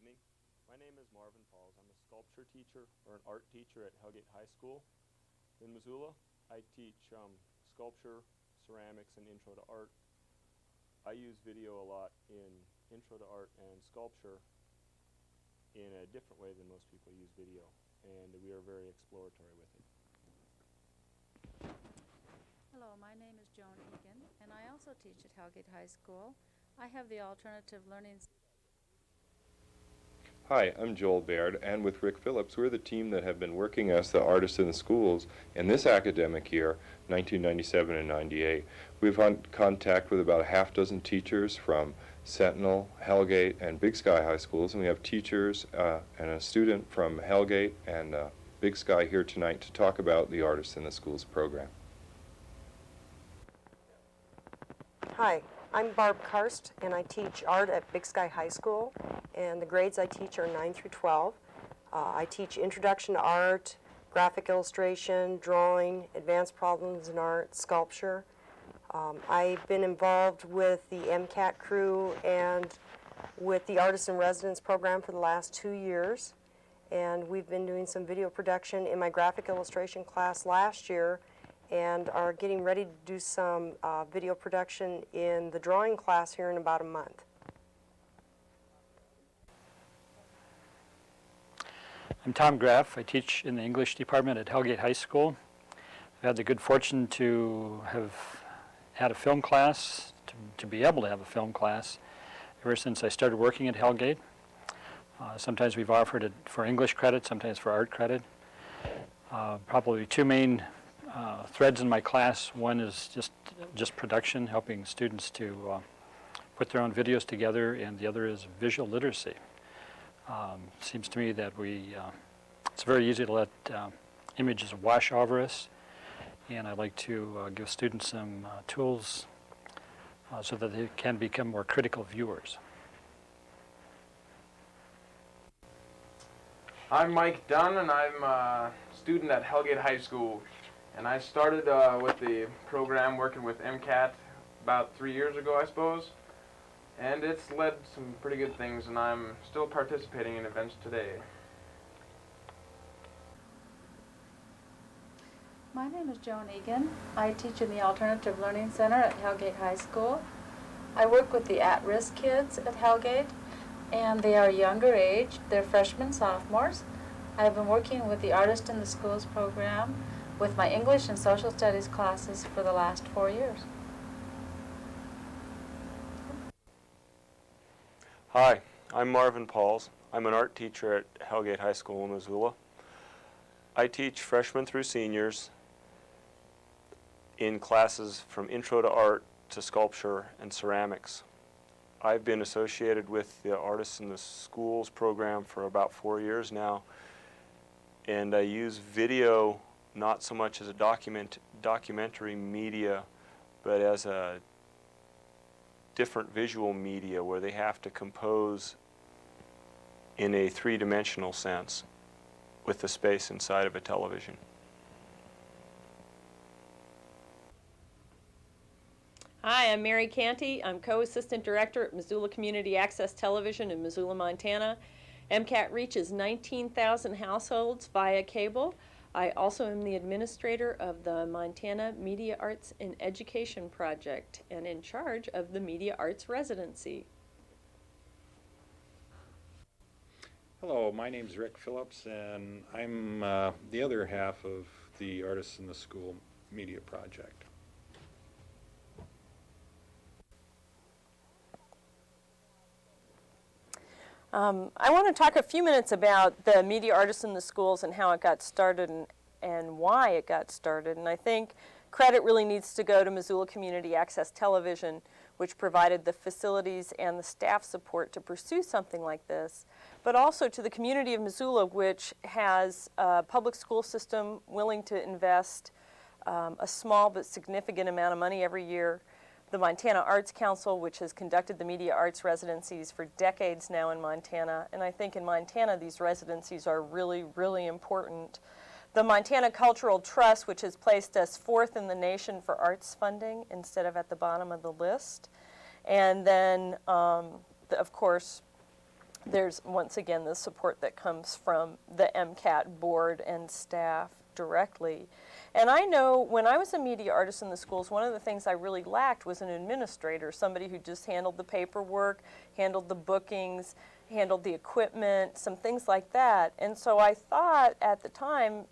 evening. My name is Marvin Pauls. I'm a sculpture teacher or an art teacher at Hellgate High School in Missoula. I teach sculpture, ceramics, and intro to art. I use video a lot in intro to art and sculpture in a different way than most people use video, and we are very exploratory with it. Hello, my name is Joan Egan, and I also teach at Hellgate High School. I have the alternative learning. Hi, I'm Joel Baird, and with Rick Phillips, we're the team that have been working as the artists in the schools in this academic year, 1997 and 98. We've had contact with about a half dozen teachers from Sentinel, Hellgate, and Big Sky High Schools, and we have teachers and a student from Hellgate and Big Sky here tonight to talk about the Artists in the Schools program. Hi, I'm Barb Karst, and I teach art at Big Sky High School, and the grades I teach are 9 through 12. I teach Introduction to Art, Graphic Illustration, Drawing, Advanced Problems in Art, Sculpture. I've been involved with the MCAT crew and with the Artists in Residence program for the last 2 years, and we've been doing some video production in my graphic illustration class last year, and are getting ready to do some video production in the drawing class here in about a month. I'm Tom Graff. I teach in the English department at Hellgate High School. I've had the good fortune to have had a film class, to be able to have a film class ever since I started working at Hellgate. Sometimes we've offered it for English credit, sometimes for art credit. Probably two main threads in my class. One is just production, helping students to put their own videos together, and the other is visual literacy. Seems to me that it's very easy to let images wash over us, and I like to give students some tools so that they can become more critical viewers. I'm Mike Dunn, and I'm a student at Hellgate High School. And I started with the program working with MCAT about 3 years ago, I suppose. And it's led some pretty good things, and I'm still participating in events today. My name is Joan Egan. I teach in the Alternative Learning Center at Hellgate High School. I work with the at-risk kids at Hellgate, and they are younger age. They're freshmen, sophomores. I've been working with the Artist in the Schools program with my English and Social Studies classes for the last 4 years. Hi, I'm Marvin Pauls. I'm an art teacher at Hellgate High School in Missoula. I teach freshmen through seniors in classes from Intro to Art to Sculpture and Ceramics. I've been associated with the Artists in the Schools program for about 4 years now, and I use video not so much as a documentary media, but as a different visual media where they have to compose in a three-dimensional sense with the space inside of a television. Hi, I'm Mary Canty. I'm co-assistant director at Missoula Community Access Television in Missoula, Montana. MCAT reaches 19,000 households via cable. I also am the administrator of the Montana Media Arts in Education Project and in charge of the Media Arts Residency. Hello, my name's Rick Phillips, and I'm the other half of the Artists in the School Media Project. I want to talk a few minutes about the Media Artists in the Schools and how it got started and why it got started. And I think credit really needs to go to Missoula Community Access Television, which provided the facilities and the staff support to pursue something like this, but also to the community of Missoula, which has a public school system willing to invest a small but significant amount of money every year. The Montana Arts Council, which has conducted the media arts residencies for decades now in Montana, and I think in Montana these residencies are really, really important. The Montana Cultural Trust, which has placed us 4th in the nation for arts funding instead of at the bottom of the list. And then, of course, there's once again the support that comes from the MCAT board and staff directly. And I know when I was a media artist in the schools, one of the things I really lacked was an administrator, somebody who just handled the paperwork, handled the bookings, handled the equipment, some things like that. And so I thought at the time,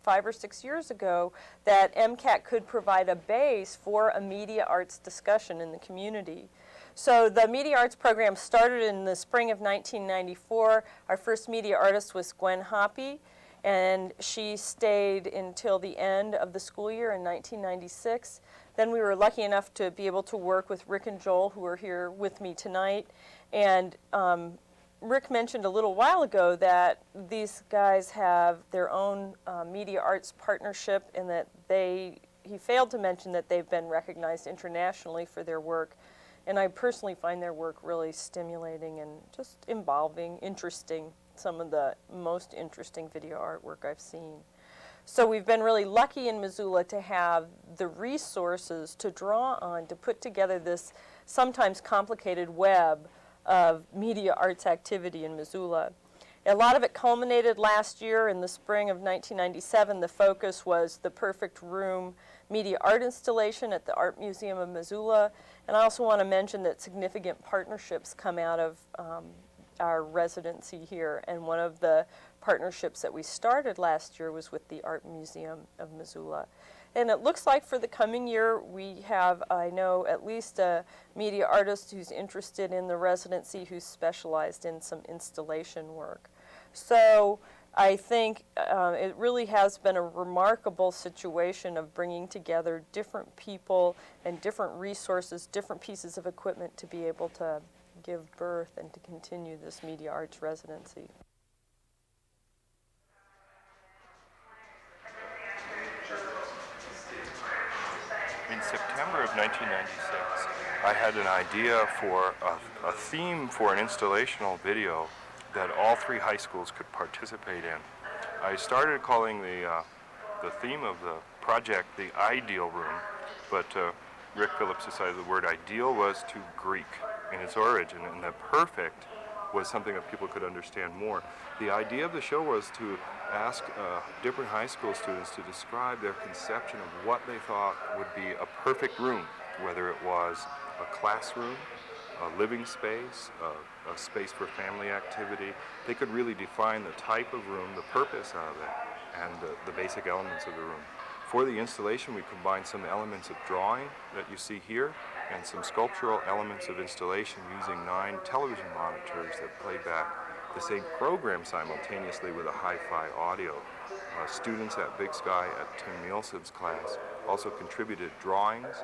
5 or 6 years ago, that MCAT could provide a base for a media arts discussion in the community. So the media arts program started in the spring of 1994. Our first media artist was Gwen Hoppy, and she stayed until the end of the school year in 1996. Then we were lucky enough to be able to work with Rick and Joel, who are here with me tonight. And Rick mentioned a little while ago that these guys have their own media arts partnership, and that he failed to mention that they've been recognized internationally for their work. And I personally find their work really stimulating and just involving, interesting, some of the most interesting video artwork I've seen. So we've been really lucky in Missoula to have the resources to draw on to put together this sometimes complicated web of media arts activity in Missoula. A lot of it culminated last year in the spring of 1997. The focus was the Perfect Room media art installation at the Art Museum of Missoula. And I also want to mention that significant partnerships come out of our residency here. And one of the partnerships that we started last year was with the Art Museum of Missoula. And it looks like for the coming year, we have, I know, at least a media artist who's interested in the residency who's specialized in some installation work. So I think it really has been a remarkable situation of bringing together different people and different resources, different pieces of equipment to be able to give birth and to continue this media arts residency. In September of 1996, I had an idea for a theme for an installational video that all 3 high schools could participate in. I started calling the theme of the project the Ideal Room, but Rick Phillips decided the word ideal was too Greek in its origin, and that perfect was something that people could understand more. The idea of the show was to ask different high school students to describe their conception of what they thought would be a perfect room, whether it was a classroom, a living space, a space for family activity. They could really define the type of room, the purpose of it, and the basic elements of the room. For the installation, we combined some elements of drawing that you see here and some sculptural elements of installation using 9 television monitors that play back the same program simultaneously with a hi-fi audio. Students at Big Sky at Tim Nielsen's class also contributed drawings,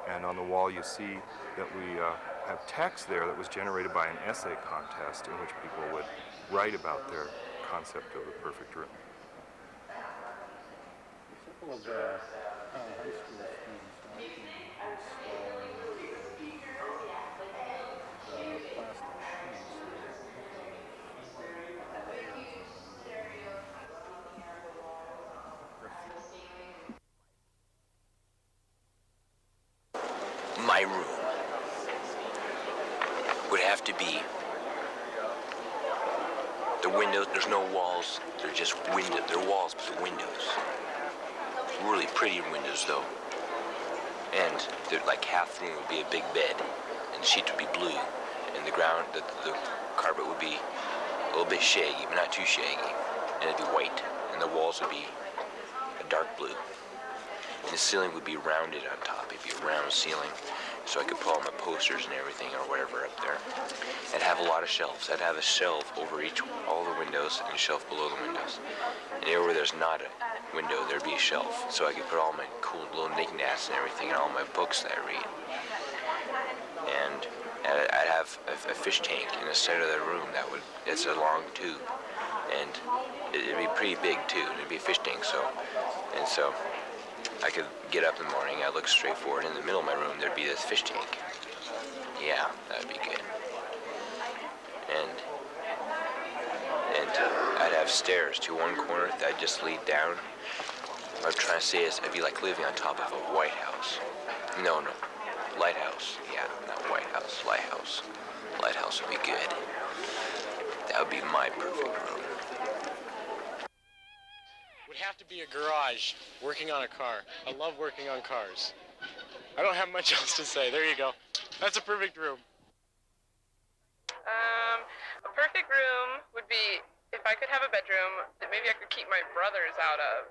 and on the wall you see that we have text there that was generated by an essay contest in which people would write about their concept of the perfect room. Several of the high school students actually installing the plastic sheets. My room would have to be the windows. There's no walls. They're just windows. They're walls, but the windows. Really pretty windows, though. And they're like half the room would be a big bed, and the sheets would be blue, and the ground, the carpet would be a little bit shaggy, but not too shaggy, and it'd be white, and the walls would be a dark blue. And the ceiling would be rounded on top. It'd be a round ceiling, so I could put all my posters and everything or whatever up there. I'd have a lot of shelves. I'd have a shelf over all the windows and a shelf below the windows. And where there's not a window, there'd be a shelf, so I could put all my cool little knickknacks and everything and all my books that I read. And I'd have a fish tank in the center of the room it's a long tube, and it'd be pretty big too, and it'd be a fish tank, so I could get up in the morning, I'd look straight forward, in the middle of my room there'd be this fish tank. Yeah, that'd be good. And I'd have stairs to one corner that I'd just lead down. What I'm trying to say is I'd be like living on top of a White House. No, lighthouse. Yeah, not White House, lighthouse. Lighthouse would be good. That would be my perfect room. Would have to be a garage, working on a car. I love working on cars. I don't have much else to say. There you go. That's a perfect room. A perfect room would be if I could have a bedroom that maybe I could keep my brothers out of.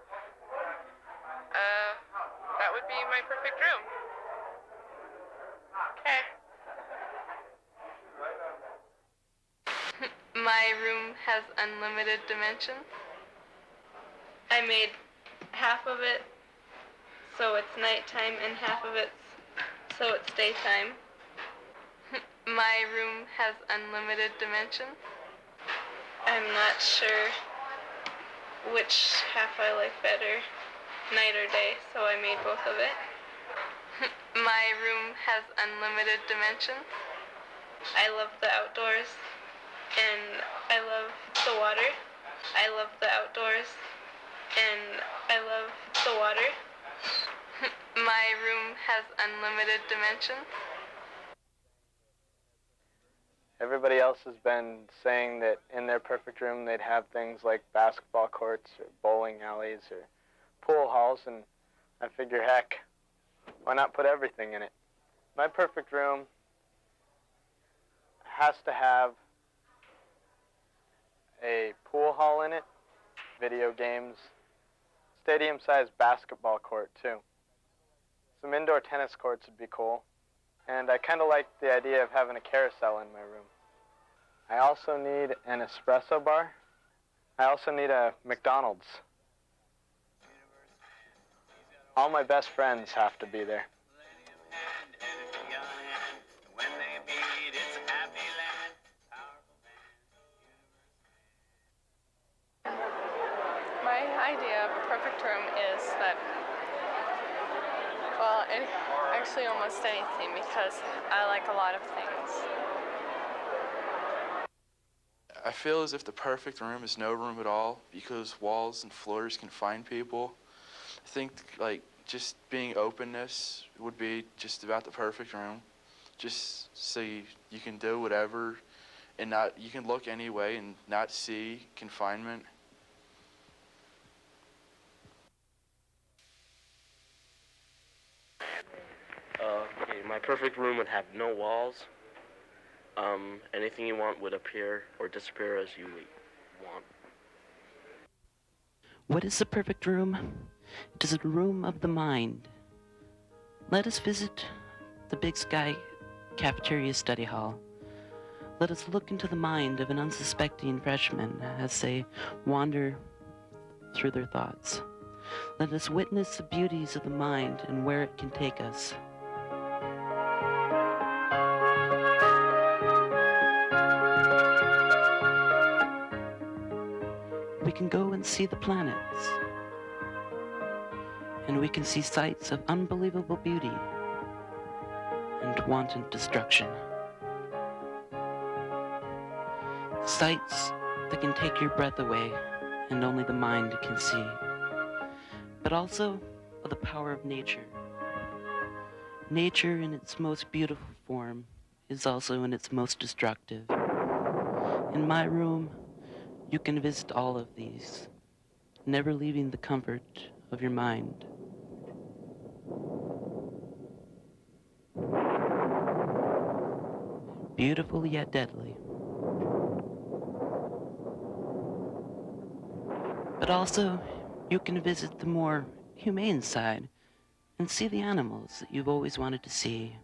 That would be my perfect room. Okay. My room has unlimited dimensions. I made half of it so it's nighttime and half of it so it's daytime. My room has unlimited dimensions. I'm not sure which half I like better, night or day, so I made both of it. My room has unlimited dimensions. I love the outdoors, and I love the water. I love the outdoors, and I love the water. My room has unlimited dimensions. Everybody else has been saying that in their perfect room they'd have things like basketball courts or bowling alleys or pool halls, and I figure, heck, why not put everything in it? My perfect room has to have a pool hall in it, video games, stadium-sized basketball court too. Some indoor tennis courts would be cool. And I kind of like the idea of having a carousel in my room. I also need an espresso bar. I also need a McDonald's. All my best friends have to be there. My idea of a perfect room is that, well, actually almost anything, because I like a lot of things. I feel as if the perfect room is no room at all because walls and floors confine people. I think like just being openness would be just about the perfect room. Just so you can do whatever and you can look anyway and not see confinement. Okay, my perfect room would have no walls. Anything you want would appear or disappear as you want. What is the perfect room? It is a room of the mind. Let us visit the Big Sky Cafeteria Study Hall. Let us look into the mind of an unsuspecting freshman as they wander through their thoughts. Let us witness the beauties of the mind and where it can take us. We can go and see the planets, and we can see sights of unbelievable beauty and wanton destruction. Sights that can take your breath away and only the mind can see, but also of the power of nature. Nature in its most beautiful form is also in its most destructive. In my room, you can visit all of these, never leaving the comfort of your mind. Beautiful yet deadly. But also, you can visit the more humane side and see the animals that you've always wanted to see.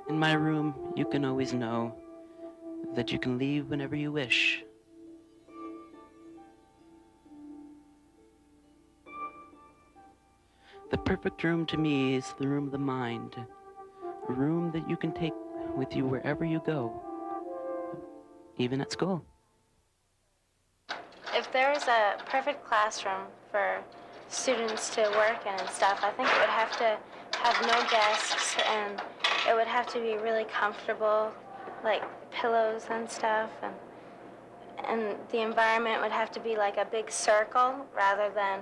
In my room, you can always know that you can leave whenever you wish. The perfect room to me is the room of the mind, a room that you can take with you wherever you go, even at school. If there was a perfect classroom for students to work in and stuff, I think it would have to have no desks, and it would have to be really comfortable, like pillows and stuff, and the environment would have to be like a big circle rather than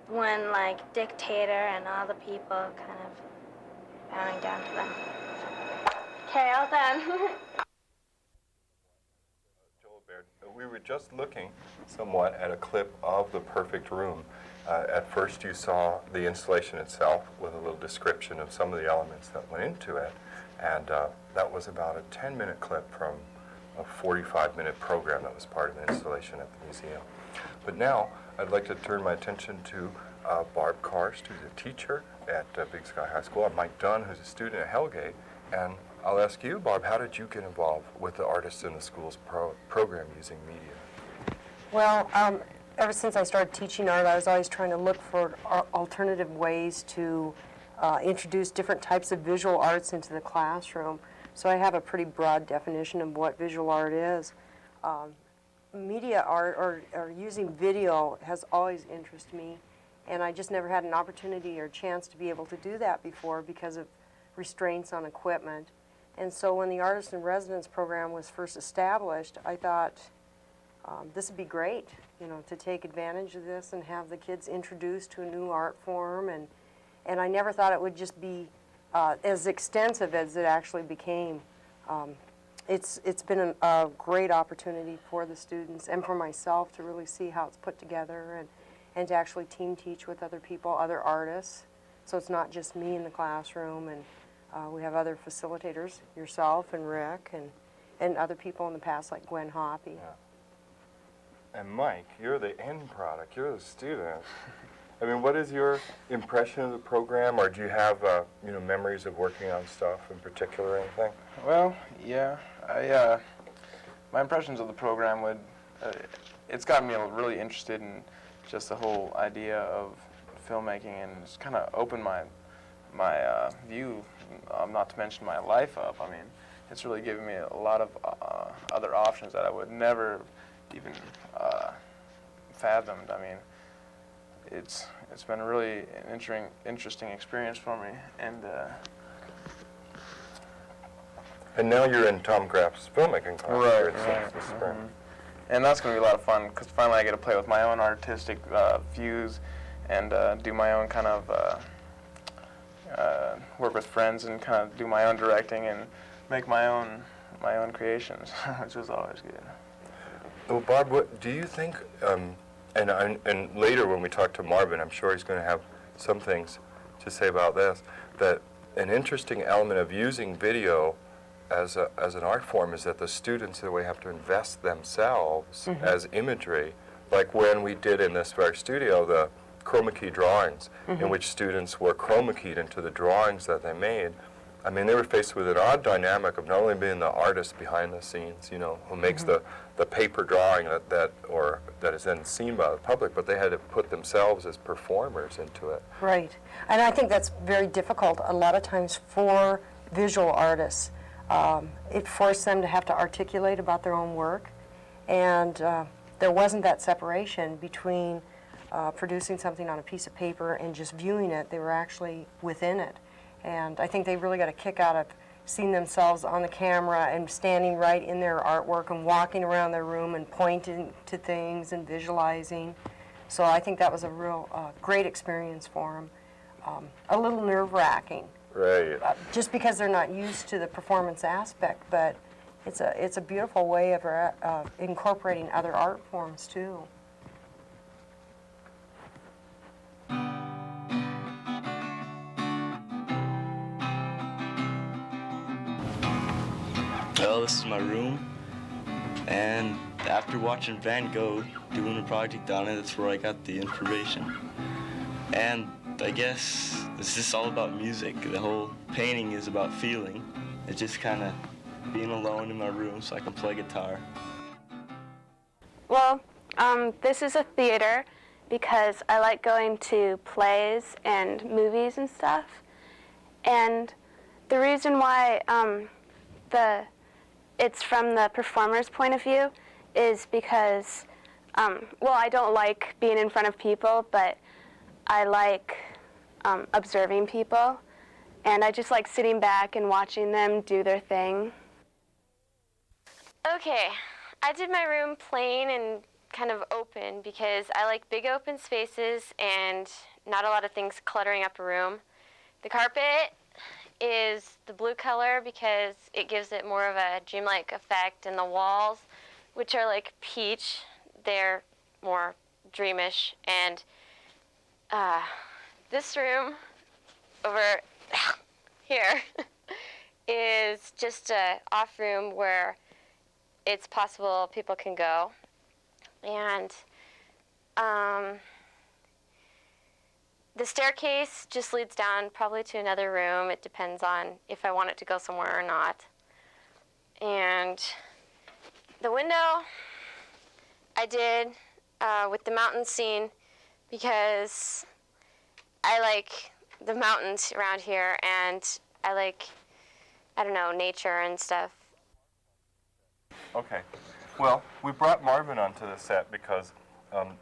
one like dictator and all the people kind of bowing down to them. Okay, all done. We were just looking somewhat at a clip of The Perfect Room. At first you saw the installation itself with a little description of some of the elements that went into it, and that was about a 10-minute clip from a 45-minute program that was part of the installation at the museum. But now I'd like to turn my attention to Barb Karst, who's a teacher at Big Sky High School, and Mike Dunn, who's a student at Hellgate. And I'll ask you, Barb, how did you get involved with the Artists in the Schools program using media? Well, ever since I started teaching art, I was always trying to look for alternative ways to introduce different types of visual arts into the classroom. So I have a pretty broad definition of what visual art is. Media art or using video has always interested me, and I just never had an opportunity or chance to be able to do that before because of restraints on equipment. And so when the Artist in Residence program was first established, I thought this would be great, you know, to take advantage of this and have the kids introduced to a new art form. And I never thought it would just be as extensive as it actually became. It's been a great opportunity for the students and for myself to really see how it's put together and to actually team teach with other people, other artists. So it's not just me in the classroom, and we have other facilitators, yourself and Rick, and other people in the past like Gwen Hoppy. Yeah. And Mike, you're the end product, you're the student. I mean, what is your impression of the program, or do you have you know, memories of working on stuff in particular or anything? Well, yeah, my impressions of the program would, it's gotten me really interested in just the whole idea of filmmaking, and it's kind of opened my view, not to mention my life up. I mean, it's really given me a lot of other options that I would never even fathomed. I mean, it's been a really an interesting experience for me, and now you're in Tom Graff's filmmaking class here at this spring. And that's going to be a lot of fun because finally I get to play with my own artistic views and do my own kind of work with friends and kind of do my own directing and make my own creations, which is always good. Well, Barb, what do you think? And later when we talk to Marvin, I'm sure he's going to have some things to say about this. That an interesting element of using video as an art form is that the students, in a way, have to invest themselves as imagery. Like when we did in this very studio the chroma key drawings, in which students were chroma keyed into the drawings that they made. I mean, they were faced with an odd dynamic of not only being the artist behind the scenes, you know, who makes the paper drawing that is then seen by the public, but they had to put themselves as performers into it. Right. And I think that's very difficult a lot of times for visual artists. It forced them to have to articulate about their own work, and there wasn't that separation between producing something on a piece of paper and just viewing it. They were actually within it. And I think they really got a kick out of seeing themselves on the camera and standing right in their artwork and walking around their room and pointing to things and visualizing. So I think that was a real great experience for them. A little nerve-wracking. Right. Just because they're not used to the performance aspect, but it's a beautiful way of incorporating other art forms too. Well, this is my room, and after watching Van Gogh doing a project on it, that's where I got the information. And I guess it's just all about music. The whole painting is about feeling. It's just kind of being alone in my room so I can play guitar. Well, this is a theater because I like going to plays and movies and stuff. And the reason why it's from the performer's point of view is because, well, I don't like being in front of people, but I like observing people, and I just like sitting back and watching them do their thing. Okay, I did my room plain and kind of open because I like big open spaces and not a lot of things cluttering up a room. The carpet is the blue color because it gives it more of a dreamlike effect, and the walls, which are like peach, they're more dreamish. And this room over here is just a off room where it's possible people can go. And the staircase just leads down probably to another room. It depends on if I want it to go somewhere or not. And the window I did with the mountain scene because I like the mountains around here, and I like, I don't know, nature and stuff. Okay. Well, we brought Marvin onto the set because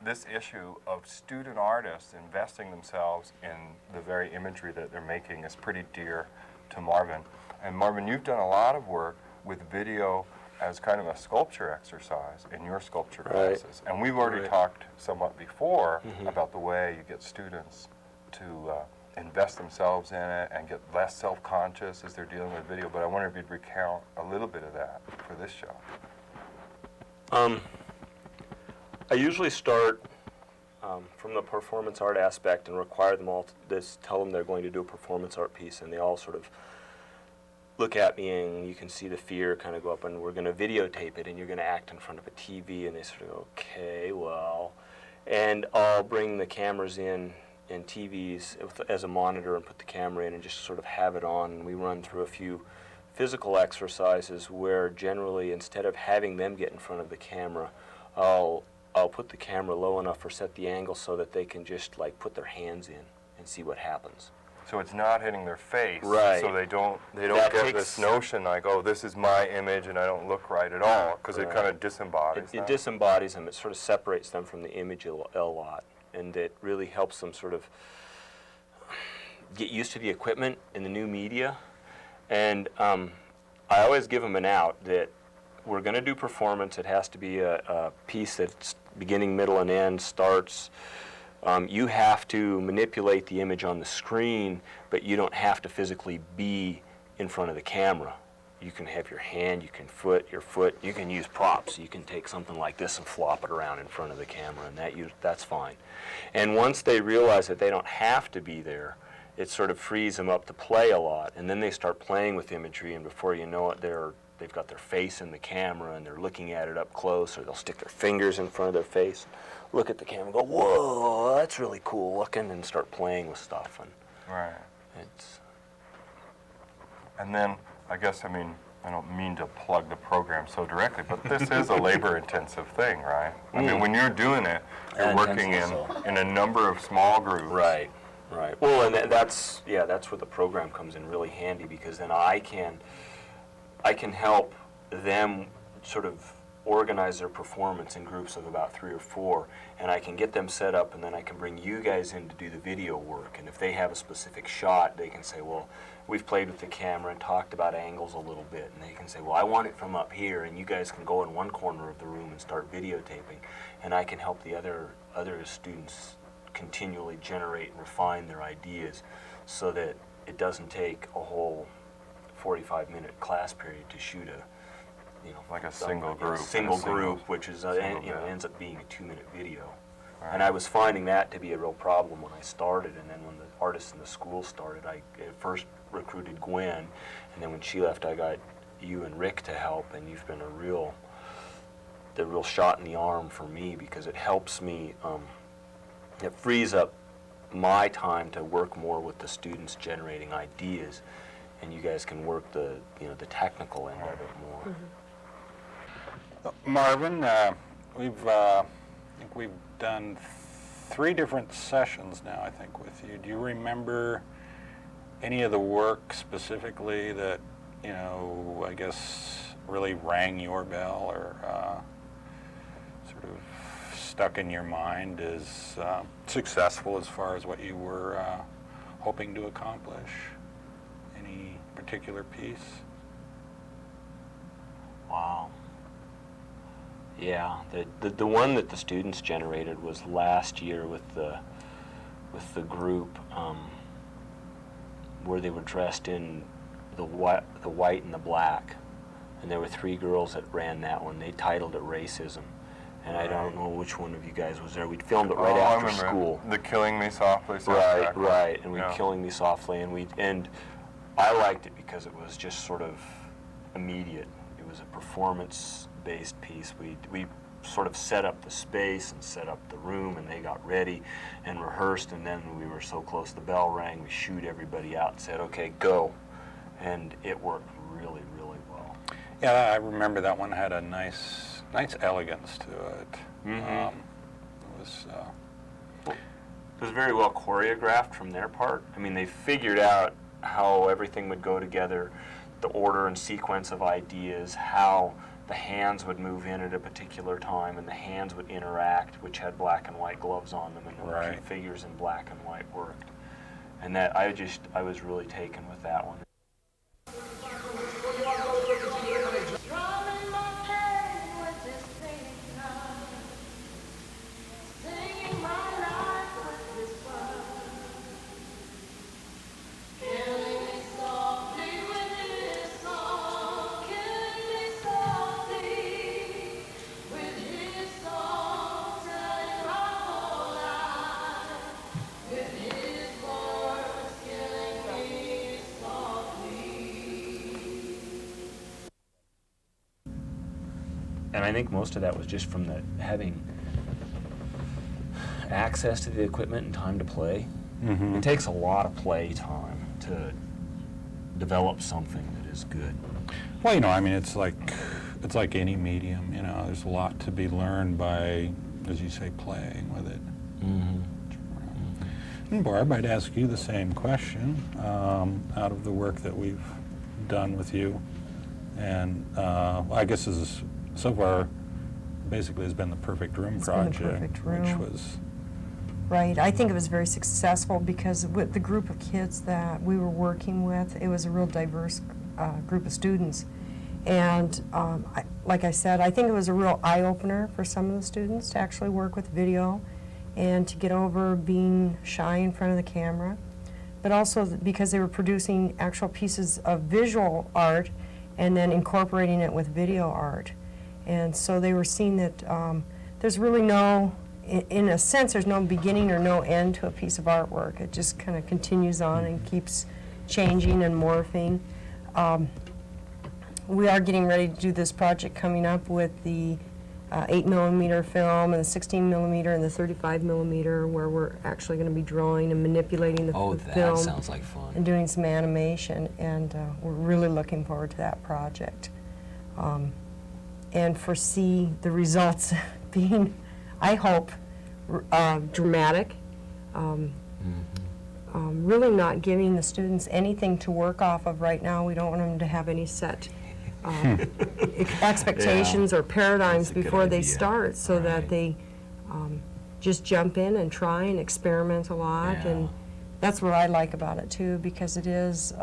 this issue of student artists investing themselves in the very imagery that they're making is pretty dear to Marvin. And Marvin, you've done a lot of work with video as kind of a sculpture exercise in your sculpture classes. And we've already talked somewhat before about the way you get students to invest themselves in it and get less self-conscious as they're dealing with video. But I wonder if you'd recount a little bit of that for this show. I usually start from the performance art aspect and require them all to just tell them they're going to do a performance art piece, and they all sort of look at me, and you can see the fear kind of go up, and we're going to videotape it, and you're going to act in front of a TV, and they sort of go, okay, well, and I'll bring the cameras in and TVs as a monitor and put the camera in and just sort of have it on, and we run through a few physical exercises where generally instead of having them get in front of the camera, I'll put the camera low enough or set the angle so that they can just like put their hands in and see what happens. So it's not hitting their face, right? So they don't get this notion like, oh, this is my image and I don't look right at all, because it kind of disembodies it disembodies them. It sort of separates them from the image a lot, and it really helps them sort of get used to the equipment and the new media. And I always give them an out that we're going to do performance. It has to be a piece that's beginning, middle, and end, starts. You have to manipulate the image on the screen, but you don't have to physically be in front of the camera. You can have your hand, you can your foot, you can use props. You can take something like this and flop it around in front of the camera, and that's fine. And once they realize that they don't have to be there, it sort of frees them up to play a lot, and then they start playing with imagery, and before you know it, they've got their face in the camera, and they're looking at it up close, or they'll stick their fingers in front of their face, look at the camera and go, whoa, that's really cool looking, and start playing with stuff. And right. And then, I guess, I mean, I don't mean to plug the program so directly, but this is a labor-intensive thing, right? I mean, when you're doing it, you're working in a number of small groups. Right. Well, and that's where the program comes in really handy, because then I can help them sort of organize their performance in groups of about 3 or 4, and I can get them set up, and then I can bring you guys in to do the video work. And if they have a specific shot, they can say, well, we've played with the camera and talked about angles a little bit, and they can say, well, I want it from up here, and you guys can go in one corner of the room and start videotaping, and I can help the other students continually generate and refine their ideas so that it doesn't take a whole 45-minute class period to shoot like a single group. Single group, which is ends up being a 2-minute video. Right. And I was finding that to be a real problem when I started, and then when the artists in the school started, I first recruited Gwen, and then when she left, I got you and Rick to help, and you've been the real shot in the arm for me, because it helps me. It frees up my time to work more with the students generating ideas, and you guys can work the technical end of it more. Mm-hmm. Marvin, we've done 3 different sessions now, I think, with you. Do you remember any of the work specifically that, I guess really rang your bell or sort of stuck in your mind as successful as far as what you were hoping to accomplish? Any particular piece? Wow. Yeah, the one that the students generated was last year with the group. where they were dressed in the white and the black. And there were 3 girls that ran that one. They titled it Racism. And I don't know which one of you guys was there. We filmed it right after school. The Killing Me Softly Right, soundtrack. right. And we Yeah. Killing Me Softly, and I liked it because it was just sort of immediate. It was a performance-based piece. We sort of set up the space and set up the room, and they got ready and rehearsed, and then we were so close the bell rang, we shooed everybody out and said, okay, go. And it worked really, really well. Yeah, I remember that one had a nice elegance to it. Mm-hmm. It was very well choreographed from their part. I mean, they figured out how everything would go together, the order and sequence of ideas, how the hands would move in at a particular time, and the hands would interact, which had black and white gloves on them, and then the two figures in black and white worked. And that I was really taken with that one. And I think most of that was just from having access to the equipment and time to play. Mm-hmm. It takes a lot of play time to develop something that is good. Well, you know, I mean, it's like any medium. You know, there's a lot to be learned by, as you say, playing with it. Mm-hmm. And Barb, I'd ask you the same question. Out of the work that we've done with you, and I guess this is so far basically has been the Perfect Room project, been the Perfect Room. Which was right. I think it was very successful because with the group of kids that we were working with, it was a real diverse group of students. And like I said, I think it was a real eye-opener for some of the students to actually work with video and to get over being shy in front of the camera, but also because they were producing actual pieces of visual art and then incorporating it with video art. And so they were seeing that there's really no, in a sense, there's no beginning or no end to a piece of artwork. It just kind of continues on and keeps changing and morphing. We are getting ready to do this project coming up with the 8mm film and the 16mm and the 35mm, where we're actually going to be drawing and manipulating the film. That sounds like fun. And doing some animation, and we're really looking forward to that project. And foresee the results being, I hope, dramatic. Really not giving the students anything to work off of right now. We don't want them to have any set expectations or paradigms before they start, so that they just jump in and try and experiment a lot. And that's what I like about it too, because it is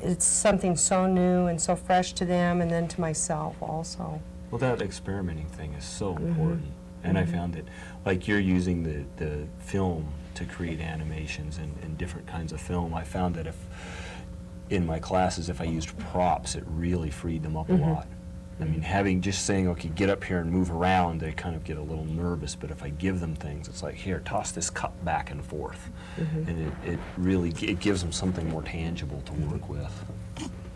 it's something so new and so fresh to them, and then to myself also. Well, that experimenting thing is so important. And I found that, like, you're using the film to create animations and different kinds of film. I found that in my classes, if I used props, it really freed them up a lot. I mean, just saying, okay, get up here and move around, they kind of get a little nervous, but if I give them things, it's like, here, toss this cup back and forth. And it really gives them something more tangible to work with.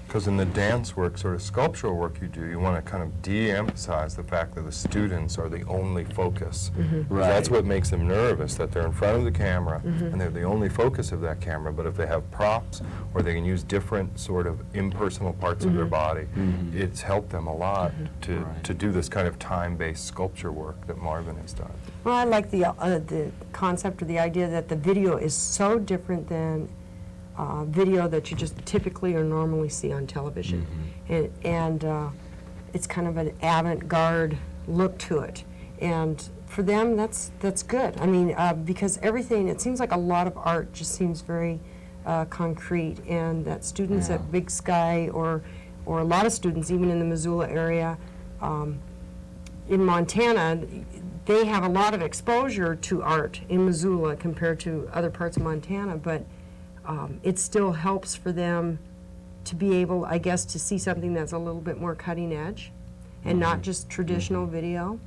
Because in the dance work, sort of sculptural work you do, you want to kind of de-emphasize the fact that the students are the only focus. Right. That's what makes them nervous, that they're in front of the camera and they're the only focus of that camera. But if they have props, or they can use different sort of impersonal parts of their body, it's helped them a lot to do this kind of time-based sculpture work that Marvin has done. Well, I like the concept or the idea that the video is so different than video that you just typically or normally see on television. And it's kind of an avant-garde look to it. And for them, that's good. I mean, because everything, it seems like a lot of art just seems very concrete, and that students at Big Sky, or a lot of students, even in the Missoula area, in Montana, they have a lot of exposure to art in Missoula compared to other parts of Montana, but it still helps for them to be able, I guess, to see something that's a little bit more cutting edge and not just traditional video.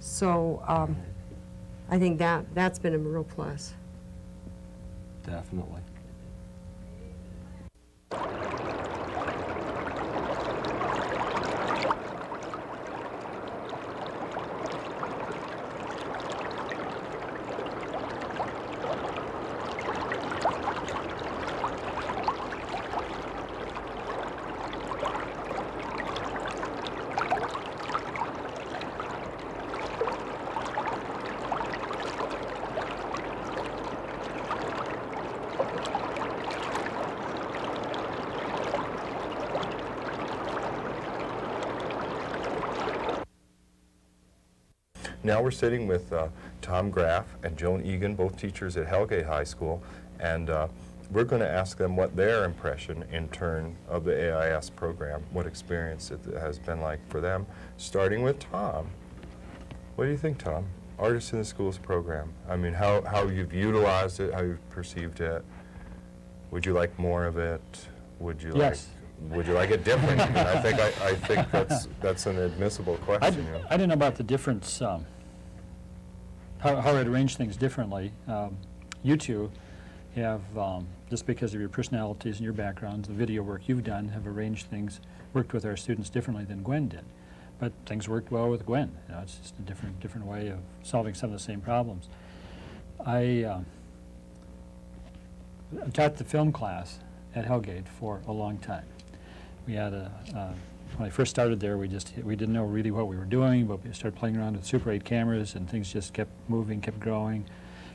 So I think that's been a real plus. Definitely. Now we're sitting with Tom Graff and Joan Egan, both teachers at Hellgate High School, and we're going to ask them what their impression in turn of the AIS program, what experience it has been like for them, starting with Tom. What do you think, Tom? Artists in the Schools program. I mean, how you've utilized it, how you've perceived it. Would you like more of it? Would you Yes. Would you like it different? I mean, I think that's an admissible question. I don't know about the difference, how I'd arrange things differently. You two have, just because of your personalities and your backgrounds, the video work you've done, have arranged things, worked with our students differently than Gwen did. But things worked well with Gwen. You know, it's just a different way of solving some of the same problems. I taught the film class at Hellgate for a long time. We had when I first started there, we didn't know really what we were doing, but we started playing around with Super 8 cameras, and things just kept moving, kept growing,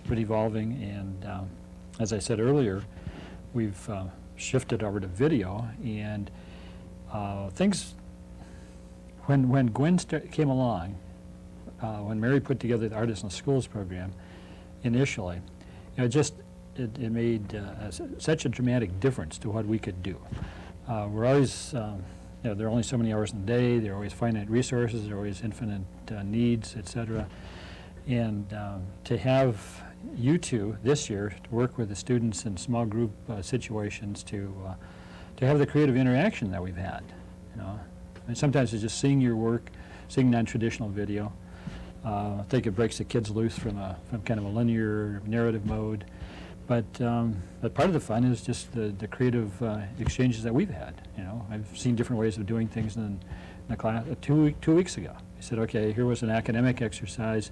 kept evolving. And as I said earlier, we've shifted over to video, and things. When Gwen came along, when Mary put together the Artists in the Schools program, initially, it made such a dramatic difference to what we could do. We're always, there are only so many hours in the day, there are always finite resources, there are always infinite needs, etc. And to have you two this year to work with the students in small group situations to have the creative interaction that we've had, you know. And sometimes it's just seeing your work, seeing non-traditional video. I think it breaks the kids loose from kind of a linear narrative mode. But part of the fun is just the creative exchanges that we've had. You know, I've seen different ways of doing things in the class. 2 weeks ago, I said, okay, here was an academic exercise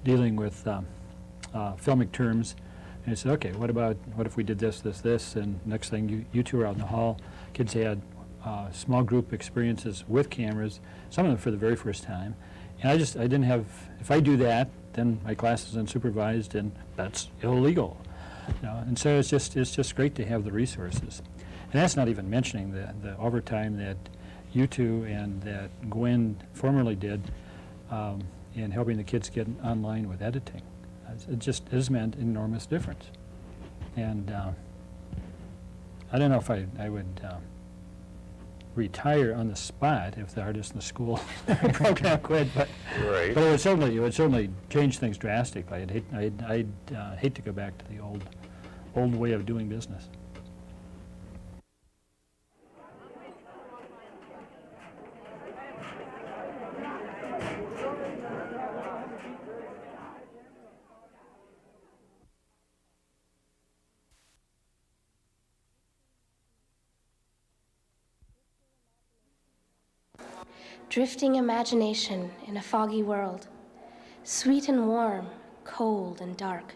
dealing with filmic terms. And I said, okay, what if we did this, this, this? And next thing, you two are out in the hall. Kids had small group experiences with cameras, some of them for the very first time. And I didn't have, if I do that, then my class is unsupervised, and that's illegal. You know, and so it's just great to have the resources. And that's not even mentioning the overtime that you two and that Gwen formerly did in helping the kids get online with editing. It just has meant an enormous difference. And I don't know if I would retire on the spot if the Artists in the School program quit, but Right. but it would certainly change things drastically. I'd hate to go back to the old way of doing business. Drifting imagination in a foggy world, sweet and warm, cold and dark,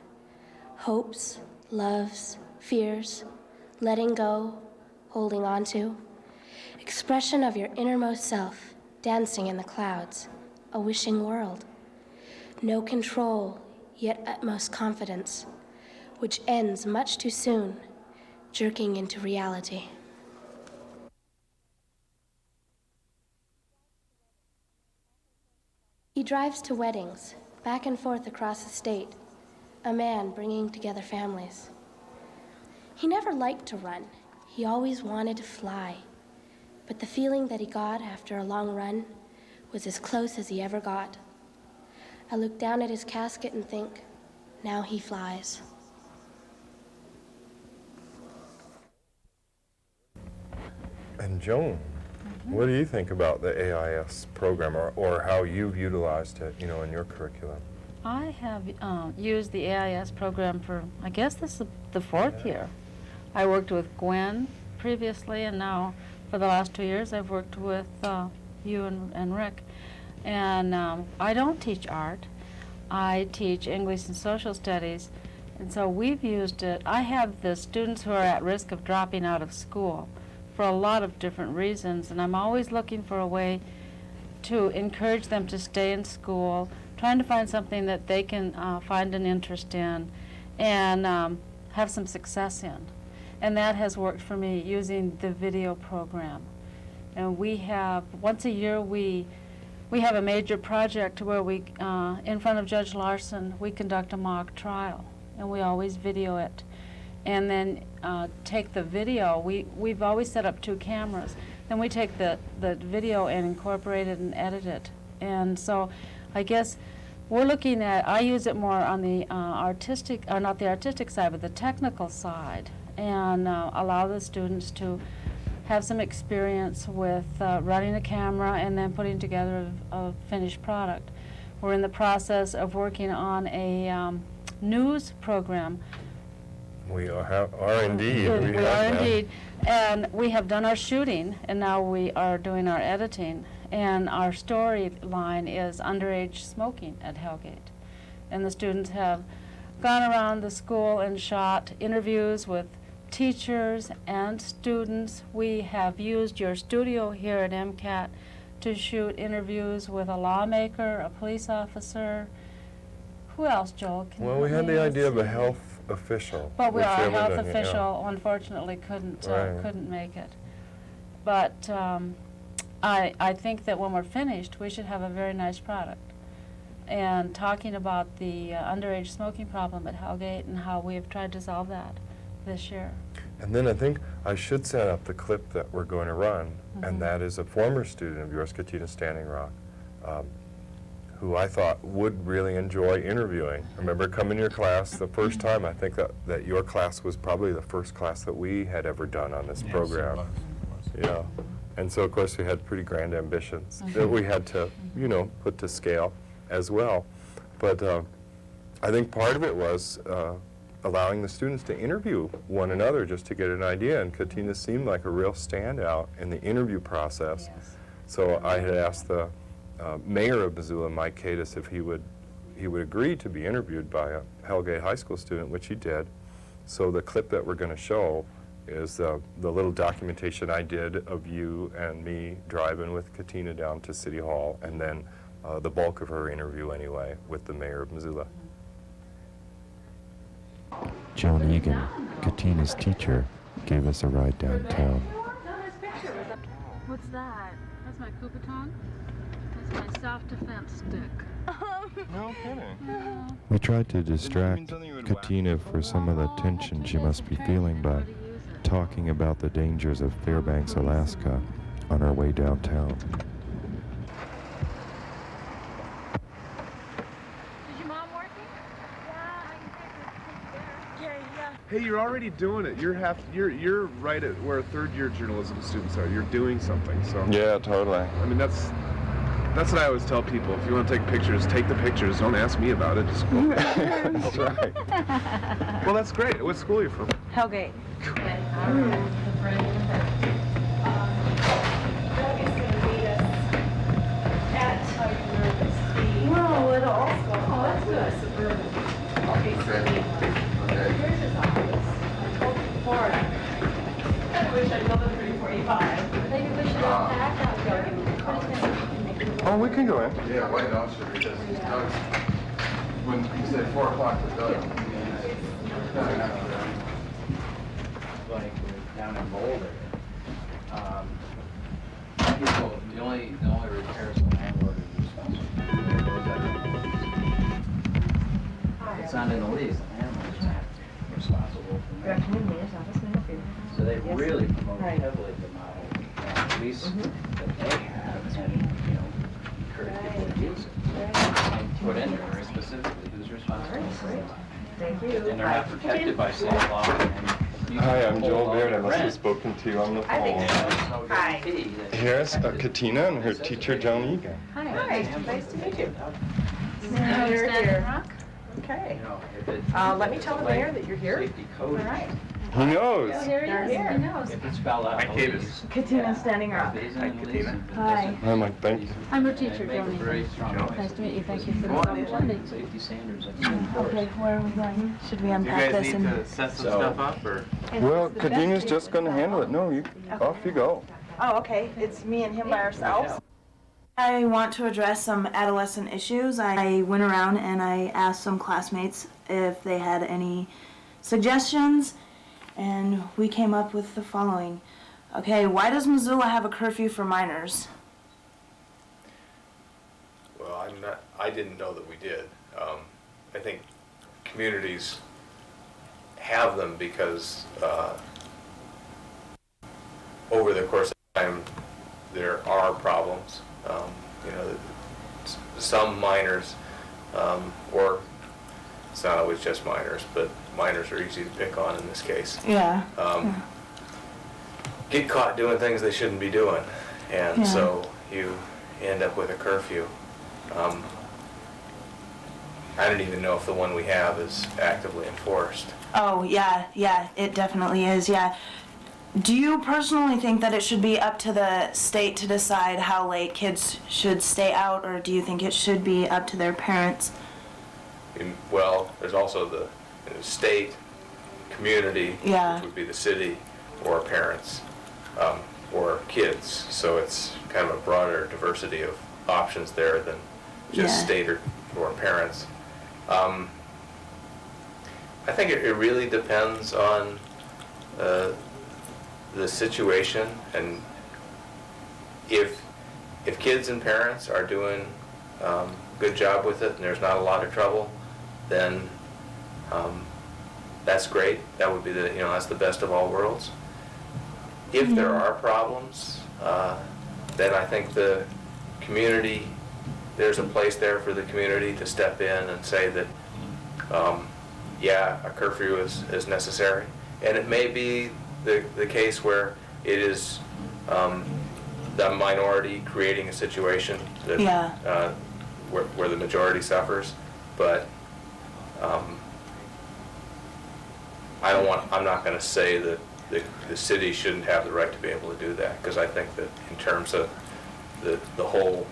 hopes, loves, fears, letting go, holding on to, expression of your innermost self, dancing in the clouds, a wishing world, no control, yet utmost confidence, which ends much too soon, jerking into reality. He drives to weddings, back and forth across the state, a man bringing together families. He never liked to run. He always wanted to fly. But the feeling that he got after a long run was as close as he ever got. I look down at his casket and think, now he flies. And Joan, what do you think about the AIS program, or how you've utilized it, you know, in your curriculum? I have used the AIS program for, I guess this is the fourth year. I worked with Gwen previously, and now for the last 2 years I've worked with you and Rick. And I don't teach art. I teach English and social studies, and so we've used it. I have the students who are at risk of dropping out of school for a lot of different reasons, and I'm always looking for a way to encourage them to stay in school, trying to find something that they can find an interest in and have some success in. And that has worked for me using the video program. And we have, once a year, we have a major project where we, in front of Judge Larson, we conduct a mock trial, and we always video it. And then take the video. We've always set up 2 cameras. Then we take the video and incorporate it and edit it. And so I guess we're looking at, I use it more on the artistic, or not the artistic side, but the technical side, and allow the students to have some experience with running a camera and then putting together a finished product. We're in the process of working on a news program. We are indeed. We are indeed. And we have done our shooting, and now we are doing our editing. And our storyline is underage smoking at Hellgate. And the students have gone around the school and shot interviews with teachers and students. We have used your studio here at MCAT to shoot interviews with a lawmaker, a police officer. Who else, Joel? Well, we had the idea of a health official. But which our we haven't health done yet, official unfortunately couldn't Right. make it. But I think that when we're finished, we should have a very nice product. And talking about the underage smoking problem at Hellgate and how we have tried to solve that this year. And then I think I should set up the clip that we're going to run, and that is a former student of yours, Katina Standing Rock, who I thought would really enjoy interviewing. I remember coming to your class the first time. I think that your class was probably the first class that we had ever done on this program. It was. Yeah. And so, of course, we had pretty grand ambitions that we had to, you know, put to scale as well. But I think part of it was allowing the students to interview one another just to get an idea. And Katina seemed like a real standout in the interview process. Yes. So I had asked the mayor of Missoula, Mike Cadis, if he would agree to be interviewed by a Hellgate High School student, which he did. So the clip that we're going to show is the little documentation I did of you and me driving with Katina down to City Hall, and then the bulk of her interview anyway with the mayor of Missoula. Joan Egan, Katina's teacher, gave us a ride downtown. What's that? That's my Kubaton? That's my self-defense stick. No kidding. We tried to distract Katina for some of the tension she must be feeling by talking about the dangers of Fairbanks, Alaska on our way downtown. Is your mom working? Yeah, I can take her there. Hey, you're already doing it. You're right at where third-year journalism students are. You're doing something. So Yeah, totally. I mean, that's what I always tell people. If you want to take pictures, take the pictures. Don't ask me about it. Just go. That's right. Well, that's great. What school are you from? Hellgate. No, at all. Oh, that's good. Okay, so yours is obvious. I told you before. I wish I'd built a 345. Maybe we should unpack out there. Oh, we can go in. Yeah, why not? Because Doug's, when you say 4 o'clock to Doug, like down in Boulder, people, the only repairs the landlord is responsible for. It's not in the lease, the landlord's not responsible for that. So they really promote heavily the model lease that they have, and encourage people to use it. And put in there very specifically who's responsible for it. Thank you. And they're not protected by state law. And Hi, I'm Joel Baird. I must have spoken to you on the phone. I think so. Here's Katina and her teacher, John Egan. Hi. Nice to meet you. Now you're here. Okay. Let me tell the mayor that you're here. All right. He knows. Here he is. He knows. If it's spelled out, Katina standing rock. Hi, Katina. Hi. I'm like, thank you. I'm her teacher, Joni. Very strong. Nice to meet you. Thank you for this opportunity. Safety standards. Okay, where are we going? Should we unpack this and... set some stuff up, or? Well, Katina's just going to handle it. No, off you go. Oh, okay. It's me and him by ourselves. I want to address some adolescent issues. I went around and I asked some classmates if they had any suggestions, and we came up with the following. Okay, why does Missoula have a curfew for minors? Well, I didn't know that we did. I think communities have them because over the course of time there are problems. Some minors, or it's not always just minors, but minors are easy to pick on in this case. Yeah. Get caught doing things they shouldn't be doing, and so you end up with a curfew. I don't even know if the one we have is actively enforced. Oh, yeah, it definitely is, yeah. Do you personally think that it should be up to the state to decide how late kids should stay out, or do you think it should be up to their parents? Well, there's also the state, community, which would be the city, or parents, or kids. So it's kind of a broader diversity of options there than just state or parents. I think it really depends on the situation, and if kids and parents are doing a good job with it and there's not a lot of trouble, then that's great. That would be that's the best of all worlds. If there are problems, then I think the community, there's a place there for the community to step in and say that a curfew is necessary, and it may be the case where it is the minority creating a situation that where the majority suffers, but I'm not going to say that the city shouldn't have the right to be able to do that, because I think that in terms of the whole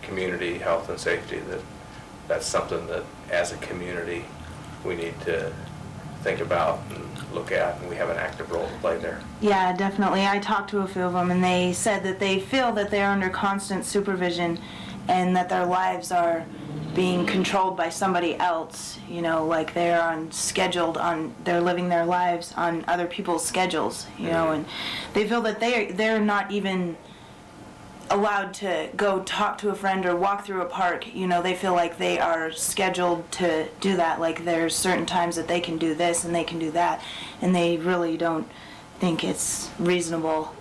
community health and safety, that's something that as a community we need to think about and look at, and we have an active role to play there. Yeah, definitely. I talked to a few of them, and they said that they feel that they're under constant supervision and that their lives are being controlled by somebody else, like they're they're living their lives on other people's schedules, and they feel that they're not even allowed to go talk to a friend or walk through a park. They feel like they are scheduled to do that, like there's certain times that they can do this and they can do that, and they really don't think it's reasonable,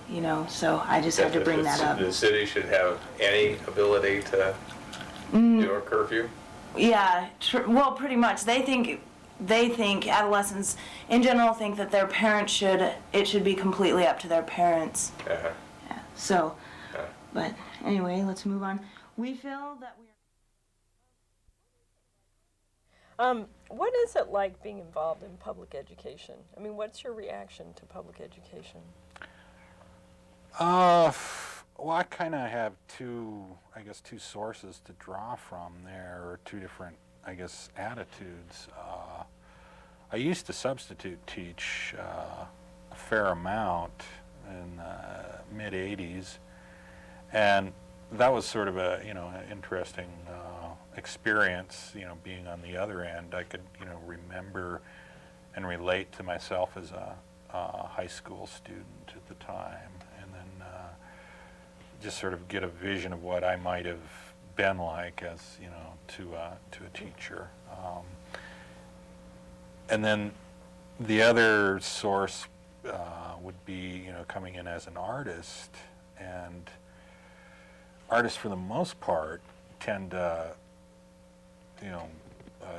so I just had to bring that up. The city should have any ability to do a curfew? Yeah, well, pretty much. They think adolescents in general think that their parents it should be completely up to their parents. Yeah, so, but anyway, let's move on. We feel that what is it like being involved in public education? I mean, what's your reaction to public education? Well, I kind of have two sources to draw from there, or two different, attitudes. I used to substitute teach a fair amount in the mid-'80s, and that was sort of an interesting experience, being on the other end. I could, remember and relate to myself as a high school student at the time, and then just sort of get a vision of what I might have been like as, to a teacher. And then the other source would be, coming in as an artist, and artists for the most part tend to,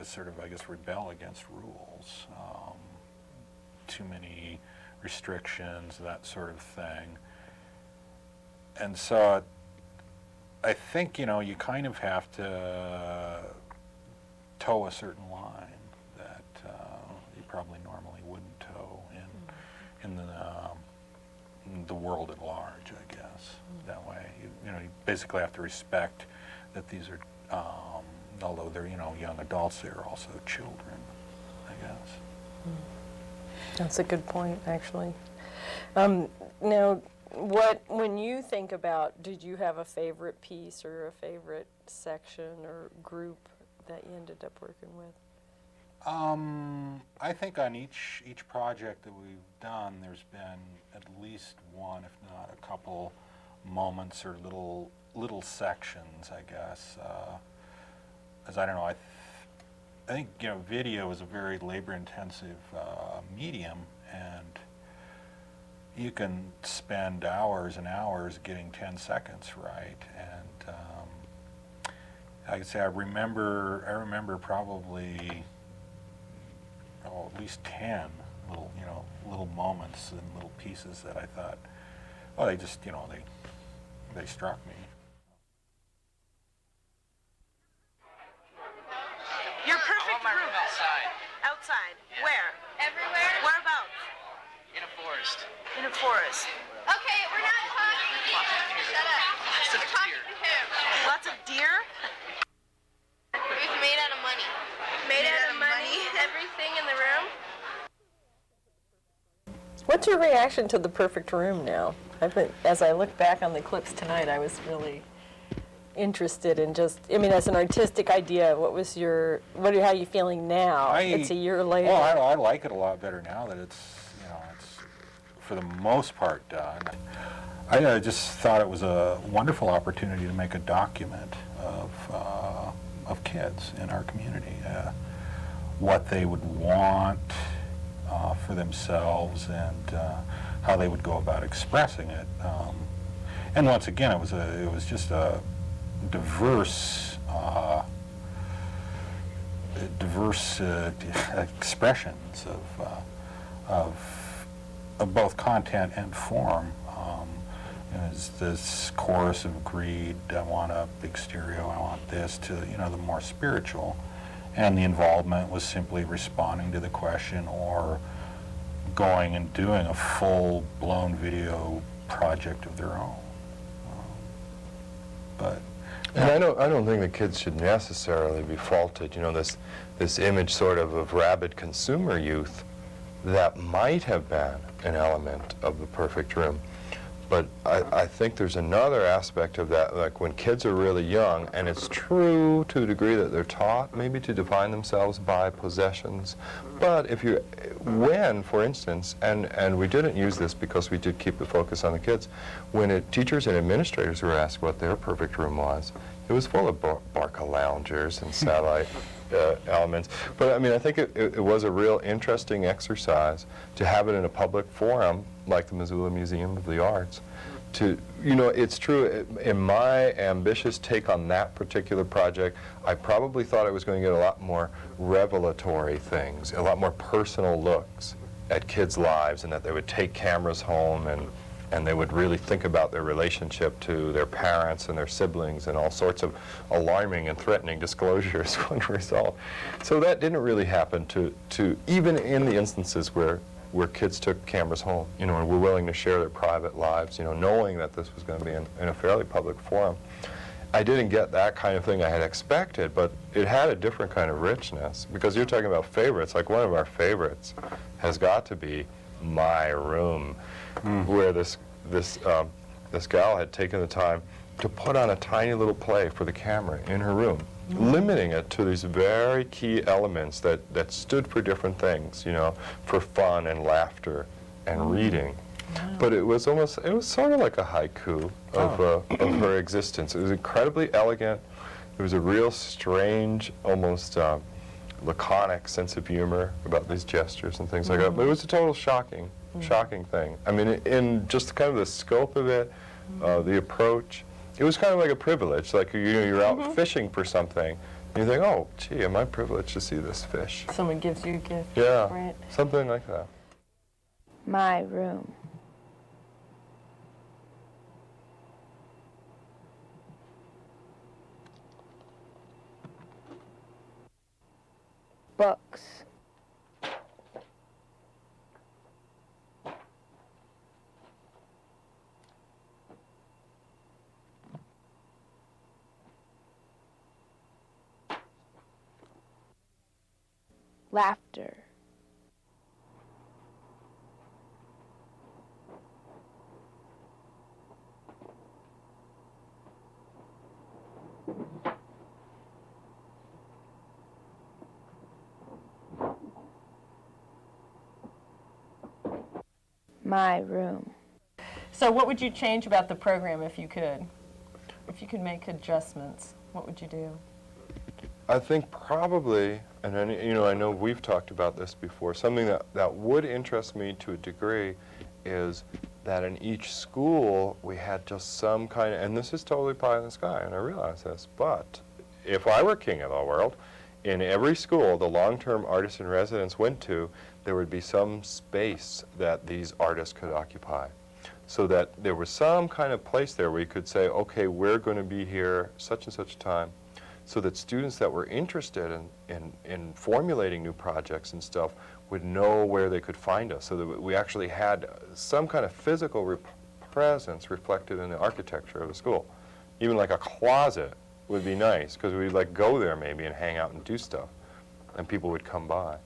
sort of, rebel against rules. Too many restrictions, that sort of thing. And so I think, you know, you kind of have to toe a certain line that you probably normally wouldn't toe in the world at large, I guess. That way, you know, you basically have to respect that these are, although they're, you know, young adults, they're also children, I guess. That's a good point, actually. Now, when you think about, did you have a favorite piece or a favorite section or group that you ended up working with? I think on each project that we've done, there's been at least one, if not a couple, moments or little sections, I guess. As I don't know, I think, you know, video is a very labor-intensive medium, and you can spend hours and hours getting 10 seconds right. And I could say I remember probably at least 10 little moments and little pieces that I thought, oh, they just, you know, they struck me. Your perfect room. Outside. Outside. Yeah. Where? Everywhere. Whereabouts? In a forest. In a forest. Okay, we're not talking to you. Shut up. We're talking to him. Lots of deer? It was made out of money. Made out of money? Everything in the room. What's your reaction to the perfect room now? As I look back on the clips tonight, I was really interested in just, I mean, as an artistic idea, how are you feeling now? It's a year later. Well, I like it a lot better now that it's, you know, it's for the most part done. I just thought it was a wonderful opportunity to make a document of kids in our community, what they would want for themselves, and how they would go about expressing it. And once again, it was just a diverse expressions of both content and form. There's this chorus of greed, I want a big stereo, I want this, to, you know, the more spiritual. And the involvement was simply responding to the question or going and doing a full-blown video project of their own. And I don't think the kids should necessarily be faulted. You know, this image sort of rabid consumer youth, that might have been an element of the perfect room. But I think there's another aspect of that, like when kids are really young, and it's true to a degree that they're taught maybe to define themselves by possessions. But when, for instance, and we didn't use this because we did keep the focus on the kids, when teachers and administrators were asked what their perfect room was, it was full of Barca loungers and satellite elements. But I mean, I think it was a real interesting exercise to have it in a public forum like the Missoula Museum of the Arts. You know, it's true, in my ambitious take on that particular project, I probably thought I was going to get a lot more revelatory things, a lot more personal looks at kids' lives, and that they would take cameras home and they would really think about their relationship to their parents and their siblings, and all sorts of alarming and threatening disclosures would result. So that didn't really happen to even in the instances where kids took cameras home, you know, and were willing to share their private lives, you know, knowing that this was going to be in a fairly public forum. I didn't get that kind of thing I had expected, but it had a different kind of richness, because you're talking about favorites. Like, one of our favorites has got to be My Room, where this gal had taken the time to put on a tiny little play for the camera in her room, limiting it to these very key elements that stood for different things, you know, for fun and laughter and reading. But it was sort of like a haiku of her existence. It was incredibly elegant. There was a real strange, almost laconic sense of humor about these gestures and things like that. But it was a total shocking thing. I mean, in just kind of the scope of it, the approach, it was kind of like a privilege. Like, you know, you're out fishing for something, and you think, oh, gee, am I privileged to see this fish? Someone gives you a gift. Yeah, right? something like that. My room. books. Laughter. My room. So what would you change about the program if you could? If you could make adjustments, what would you do? I think probably, and I know we've talked about this before, something that would interest me to a degree is that in each school we had just some kind of, and this is totally pie in the sky, and I realize this, but if I were king of the world, in every school the long-term artists in residence went to, there would be some space that these artists could occupy. So that there was some kind of place there where you could say, okay, we're going to be here such and such time, so that students that were interested in formulating new projects and stuff would know where they could find us, so that we actually had some kind of physical presence reflected in the architecture of the school. Even like a closet would be nice, because we'd like go there maybe and hang out and do stuff, and people would come by.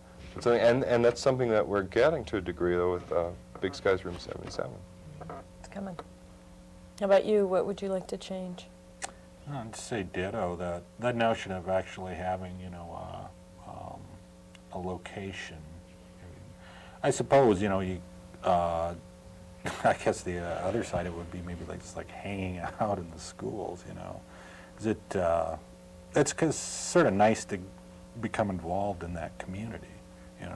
So, and that's something that we're getting to a degree, though, with Big Sky's Room 77. It's coming. How about you? What would you like to change? I'd say ditto. That notion of actually having, a location. I suppose, I guess the other side of it would be maybe like just like hanging out in the schools. Is it? It's sort of nice to become involved in that community.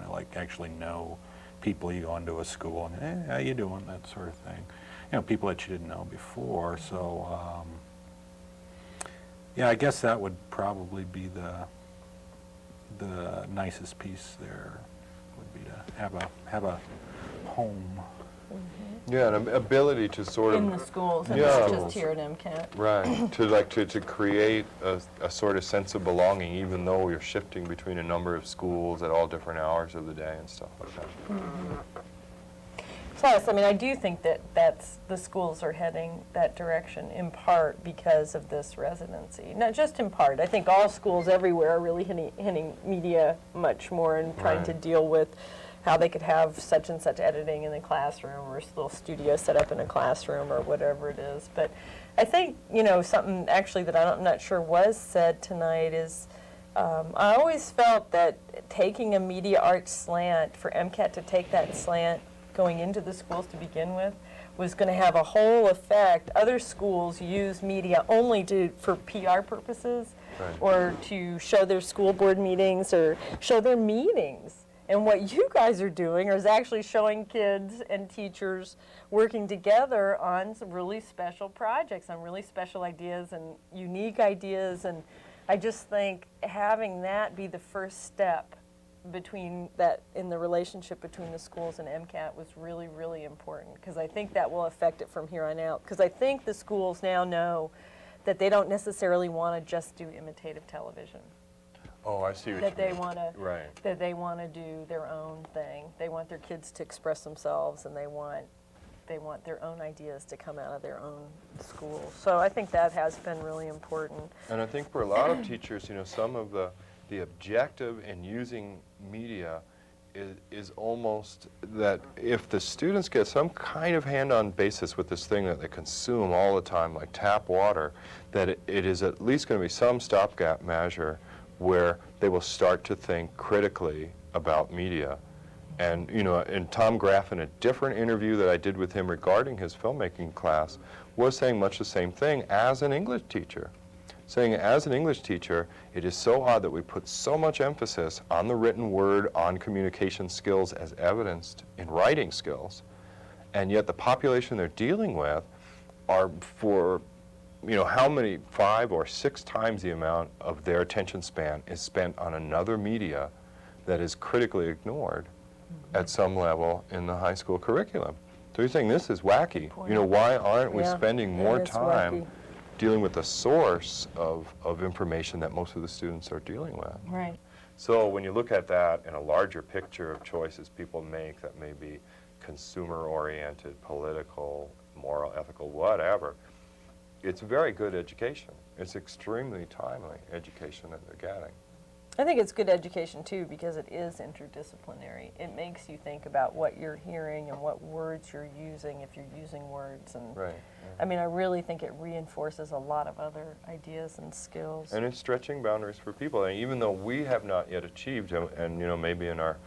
Like actually know people. You go into a school and, hey, how you doing? That sort of thing. People that you didn't know before. So. Yeah, I guess that would probably be the nicest piece there, would be to have a home. Mm-hmm. Yeah, an ability to sort of... In the schools, and yeah, not just here at MCAT. Right, to create a sort of sense of belonging, even though you're shifting between a number of schools at all different hours of the day and stuff like that. Mm-hmm. Plus, I do think that the schools are heading that direction in part because of this residency. Not just in part. I think all schools everywhere are really hitting media much more and trying to deal with how they could have such and such editing in the classroom or a little studio set up in a classroom or whatever it is. But I think, something actually that I'm not sure was said tonight is I always felt that taking a media arts slant, for MCAT to take that slant going into the schools to begin with, was going to have a whole effect. Other schools use media only for PR purposes, or to show their school board meetings or show their meetings. And what you guys are doing is actually showing kids and teachers working together on some really special projects, on really special ideas and unique ideas. And I just think having that be the first step in the relationship between the schools and MCAT was really, really important, because I think that will affect it from here on out. Because I think the schools now know that they don't necessarily want to just do imitative television. Oh, I see what that you they mean. want to Right. That they want to do their own thing. They want their kids to express themselves, and they want their own ideas to come out of their own schools. So I think that has been really important. And I think for a lot of teachers, some of the objective in using media is almost that if the students get some kind of hand-on basis with this thing that they consume all the time, like tap water, that it is at least going to be some stopgap measure where they will start to think critically about media. And, and Tom Graff, in a different interview that I did with him regarding his filmmaking class, was saying much the same thing as an English teacher. Saying, as an English teacher, it is so odd that we put so much emphasis on the written word, on communication skills as evidenced in writing skills, and yet the population they're dealing with are for, how many 5 or 6 times the amount of their attention span is spent on another media that is critically ignored at some level in the high school curriculum. So you're saying this is wacky. Why aren't we spending more time dealing with the source of information that most of the students are dealing with? Right. So when you look at that in a larger picture of choices people make that may be consumer-oriented, political, moral, ethical, whatever, it's very good education. It's extremely timely education that they're getting. I think it's good education too because it is interdisciplinary. It makes you think about what you're hearing and what words you're using if you're using words. And right. I mean, I really think it reinforces a lot of other ideas and skills. And it's stretching boundaries for people. And even though we have not yet achieved, and you know, maybe in our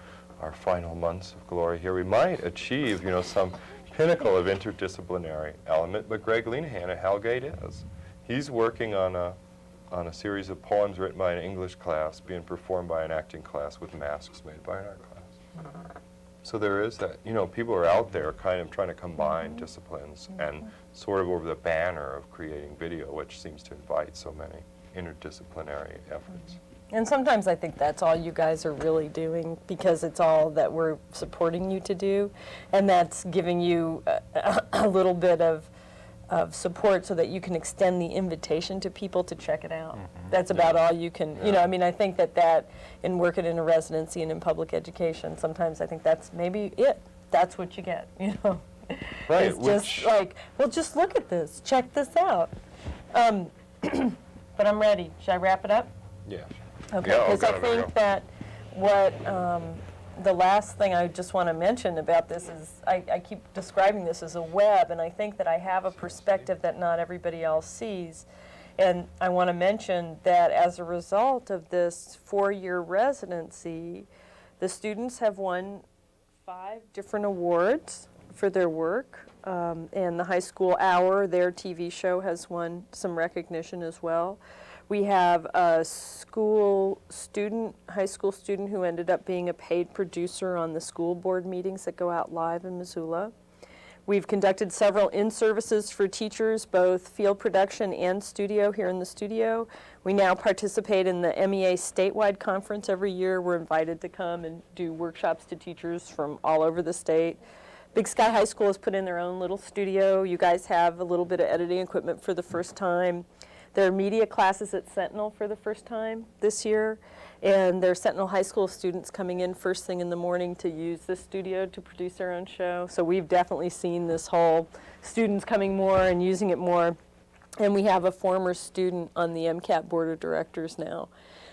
final months of glory here, we might achieve, you know, some pinnacle of interdisciplinary element, but Greg Linehan at Hellgate is. He's working on a series of poems written by an English class being performed by an acting class with masks made by an art class. So there is that, you know, people are out there kind of trying to combine disciplines and sort of over the banner of creating video, which seems to invite so many interdisciplinary efforts. And sometimes I think that's all you guys are really doing because it's all that we're supporting you to do, and that's giving you a little bit of support so that you can extend the invitation to people to check it out. That's about all you can, you know, I mean, I think that in working in a residency and in public education, sometimes I think that's maybe it. That's what you get, you know. Right. It's just like, well, just look at this, check this out. But I'm ready. Should I wrap it up? Yeah. Okay, Yeah, because I think that what the last thing I just want to mention about this is I keep describing this as a web, and I think that I have a perspective that not everybody else sees. And I want to mention that as a result of this 4-year residency, the students have won 5 different awards for their work. And the High School Hour, their TV show, has won some recognition as well. We have a high school student who ended up being a paid producer on the school board meetings that go out live in Missoula. We've conducted several in-services for teachers, both field production and studio here in the studio. We now participate in the MEA statewide conference every year. We're invited to come and do workshops to teachers from all over the state. Big Sky High School has put in their own little studio. You guys have a little bit of editing equipment for the first time. There are media classes at Sentinel for the first time this year, and there are Sentinel High School students coming in first thing in the morning to use the studio to produce their own show. So we've definitely seen this whole students coming more and using it more. And we have a former student on the MCAT board of directors now.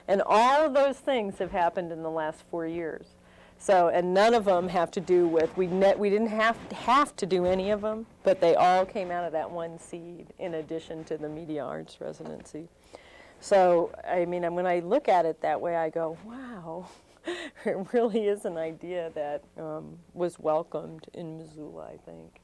And all of those things have happened in the last 4 years. So, and none of them have to do with, we didn't have to do any of them, but they all came out of that one seed in addition to the media arts residency. So, I mean, when I look at it that way, I go, wow, it really is an idea that was welcomed in Missoula, I think.